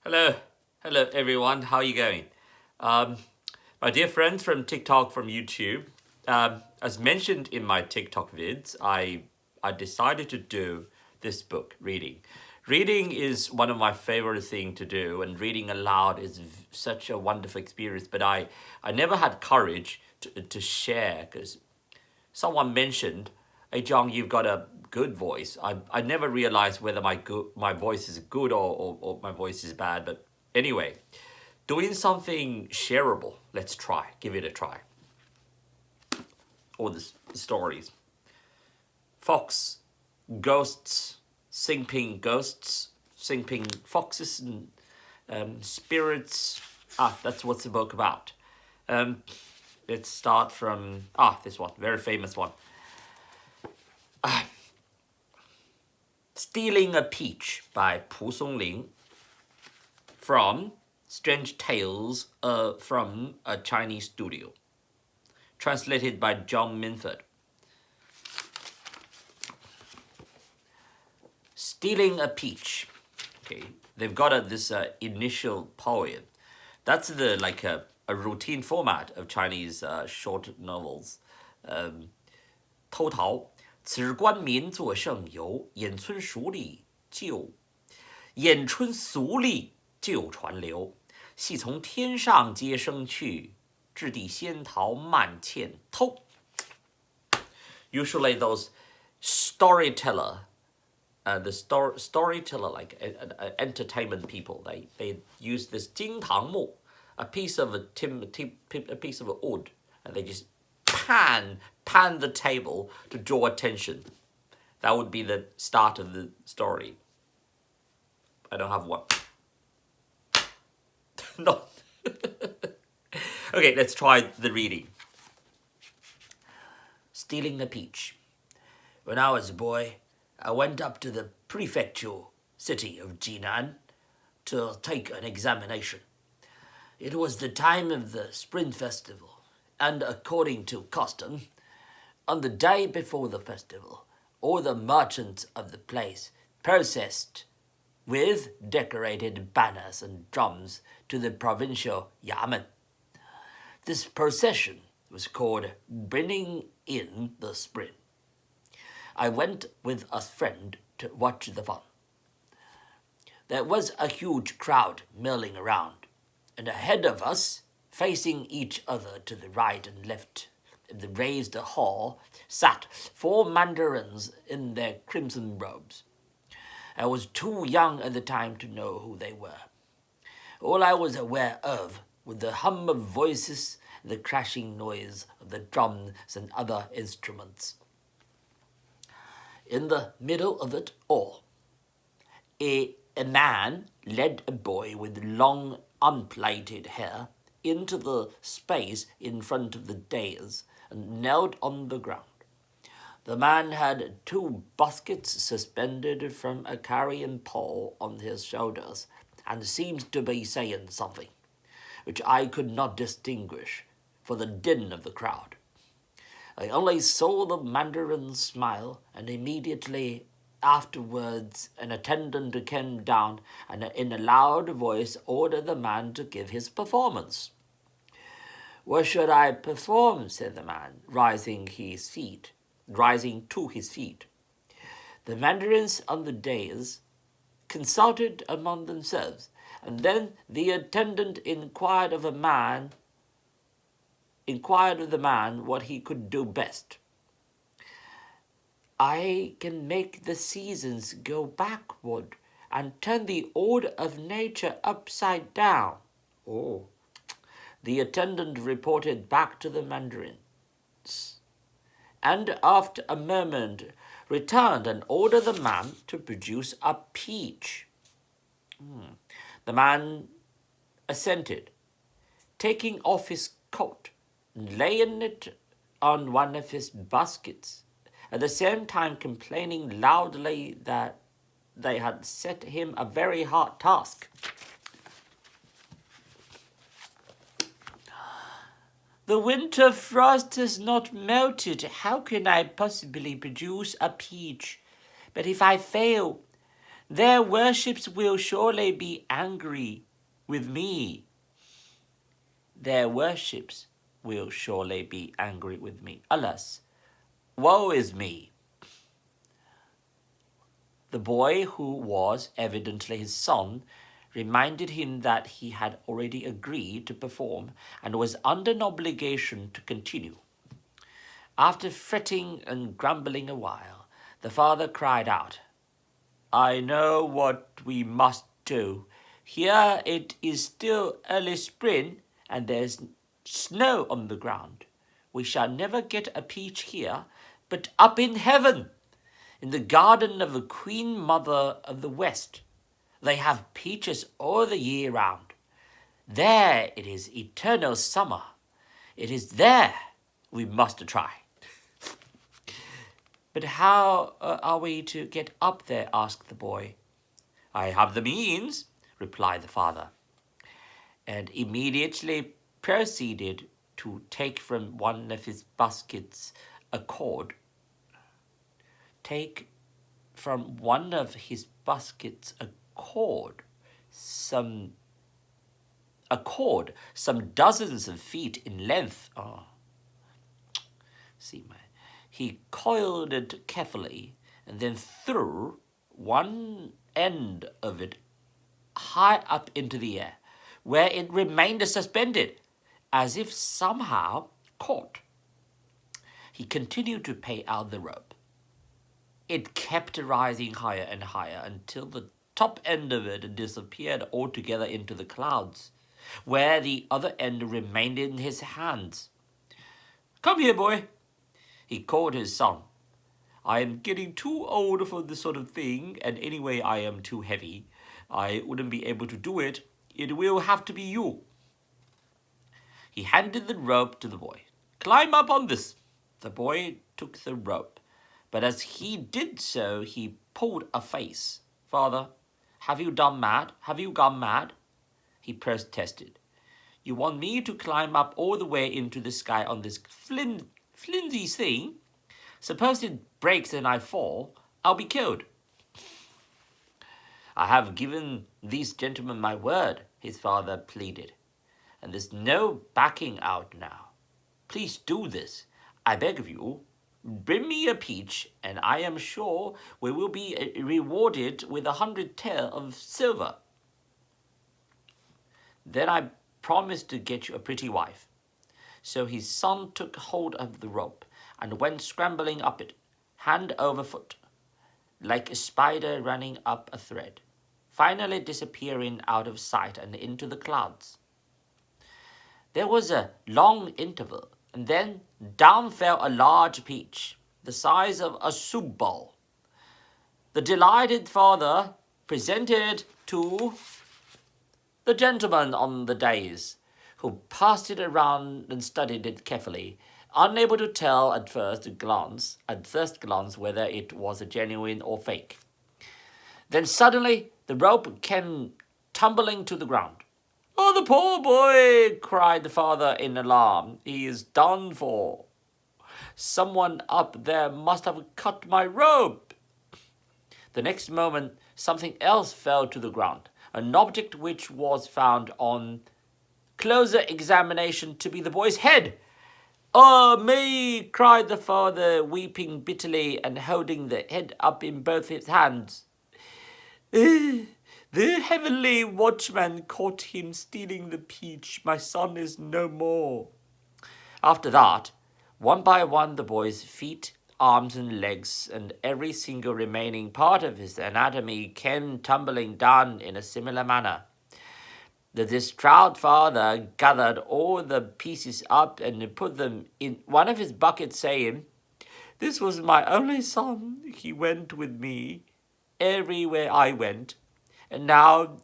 Hello, hello everyone. How are you going? Um, my dear friends from TikTok, from YouTube. As mentioned in my TikTok vids, I decided to do this book reading. Reading is one of my favorite things to do, and reading aloud is such a wonderful experience. But I never had courage to share because someone mentioned, "Hey John, you've got a good voice." I never realized whether my voice is good or my voice is bad. But anyway, doing something shareable. Let's try. Give it a try. All the stories. Fox, ghosts, singing foxes and spirits. That's what's the book about. Um, let's start from this one, very famous one. Stealing a Peach by Pu Songling from Strange Tales from a Chinese Studio. Translated by John Minford. Stealing a Peach. Okay, they've got this initial poem. That's a routine format of Chinese short novels. 偷桃，此官民作圣游，引村俗丽旧传流。系从天上接生去，质地仙桃慢欠偷。Usually those storyteller, storyteller like entertainment people, they use this 金堂木, a piece of a piece of wood, and they just pan the table to draw attention. That would be the start of the story. I don't have one. No. Okay, let's try the reading. Stealing a Peach. When I was a boy, I went up to the prefecture city of Jinan to take an examination. It was the time of the Spring Festival, and according to custom, on the day before the festival, all the merchants of the place processed with decorated banners and drums to the provincial yamen. This procession was called Bringing in the Spring. I went with a friend to watch the fun. There was a huge crowd milling around, and ahead of us, facing each other to the right and left, in the raised hall, sat 4 mandarins in their crimson robes. I was too young at the time to know who they were. All I was aware of was the hum of voices and the crashing noise of the drums and other instruments. In the middle of it all, a man led a boy with long, unplaited hair into the space in front of the dais and knelt on the ground. The man had 2 baskets suspended from a carrying pole on his shoulders and seemed to be saying something, which I could not distinguish for the din of the crowd. I only saw the mandarin smile, and immediately afterwards an attendant came down and in a loud voice ordered the man to give his performance. What should I perform? Said the man, rising to his feet. The mandarins on the dais consulted among themselves, and then the attendant inquired of the man what he could do best. I can make the seasons go backward and turn the order of nature upside down. Oh. The attendant reported back to the mandarins, and after a moment returned and ordered the man to produce a peach. The man assented, taking off his coat and laying it on one of his baskets, at the same time complaining loudly that they had set him a very hard task. The winter frost has not melted. How can I possibly produce a peach? But if I fail, Their worships will surely be angry with me. Their worships will surely be angry with me. Alas, woe is me. The boy, who was evidently his son, reminded him that he had already agreed to perform and was under no obligation to continue. After fretting and grumbling a while, the father cried out, I know what we must do. Here it is still early spring, and there's snow on the ground. We shall never get a peach here, but up in heaven, in the garden of the Queen Mother of the West. They have peaches all the year round. There it is eternal summer. It is there we must try. But how are we to get up there? Asked the boy. I have the means, replied the father, and immediately proceeded to take from one of his baskets a cord. Take from one of his baskets a cord, some dozens of feet in length. He coiled it carefully and then threw one end of it high up into the air, where it remained suspended, as if somehow caught. He continued to pay out the rope. It kept rising higher and higher until the top end of it disappeared altogether into the clouds, where the other end remained in his hands. Come here, boy, he called his son. I am getting too old for this sort of thing, and anyway I am too heavy. I wouldn't be able to do it. It will have to be you. He handed the rope to the boy. Climb up on this. The boy took the rope, but as he did so, he pulled a face. Father, have you gone mad? Have you gone mad? He protested. You want me to climb up all the way into the sky on this flimsy thing? Suppose it breaks and I fall, I'll be killed. I have given these gentlemen my word, his father pleaded, and there's no backing out now. Please do this, I beg of you. Bring me a peach, and I am sure we will be rewarded with 100 taels of silver. Then I promise to get you a pretty wife. So his son took hold of the rope and went scrambling up it, hand over foot, like a spider running up a thread, finally disappearing out of sight and into the clouds. There was a long interval, and then down fell a large peach, the size of a soup bowl. The delighted father presented it to the gentleman on the dais, who passed it around and studied it carefully, unable to tell at first glance whether it was a genuine or fake. Then suddenly the rope came tumbling to the ground. Oh, the poor boy, cried the father in alarm. He is done for. Someone up there must have cut my rope. The next moment something else fell to the ground, an object which was found on closer examination to be the boy's head. Oh, me, cried the father, weeping bitterly and holding the head up in both his hands. The heavenly watchman caught him stealing the peach. My son is no more. After that, one by one, the boy's feet, arms and legs, and every single remaining part of his anatomy came tumbling down in a similar manner. The distraught father gathered all the pieces up and put them in one of his buckets, saying, This was my only son. He went with me everywhere I went. And now,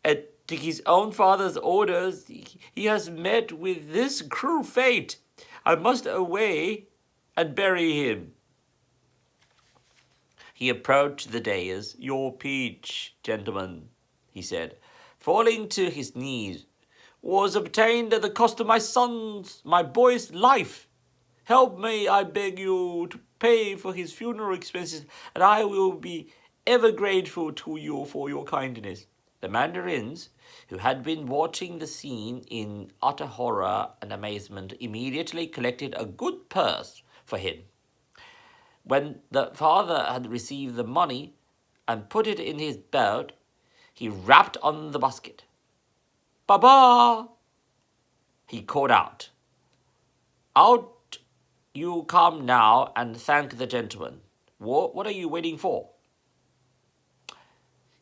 at his own father's orders, he has met with this cruel fate. I must away and bury him. He approached the dais. Your peach, gentlemen, he said, falling to his knees, was obtained at the cost of my boy's life. Help me, I beg you, to pay for his funeral expenses, and I will be ever grateful to you for your kindness." The mandarins, who had been watching the scene in utter horror and amazement, immediately collected a good purse for him. When the father had received the money and put it in his belt, he rapped on the basket. "Papa!" he called out. "Out you come now and thank the gentleman. What are you waiting for?"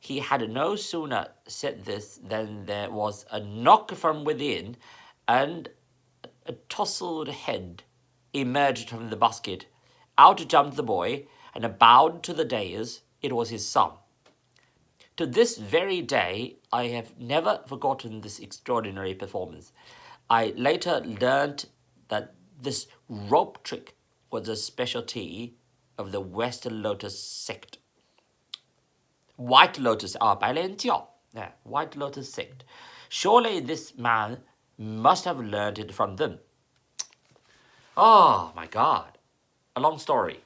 He had no sooner said this than there was a knock from within, and a tousled head emerged from the basket. Out jumped the boy, and bowed to the dais. It was his son. To this very day, I have never forgotten this extraordinary performance. I later learnt that this rope trick was a specialty of the West Lotus sect. White Lotus, 白莲教, White Lotus sect. Surely this man must have learned it from them. Oh my God, a long story.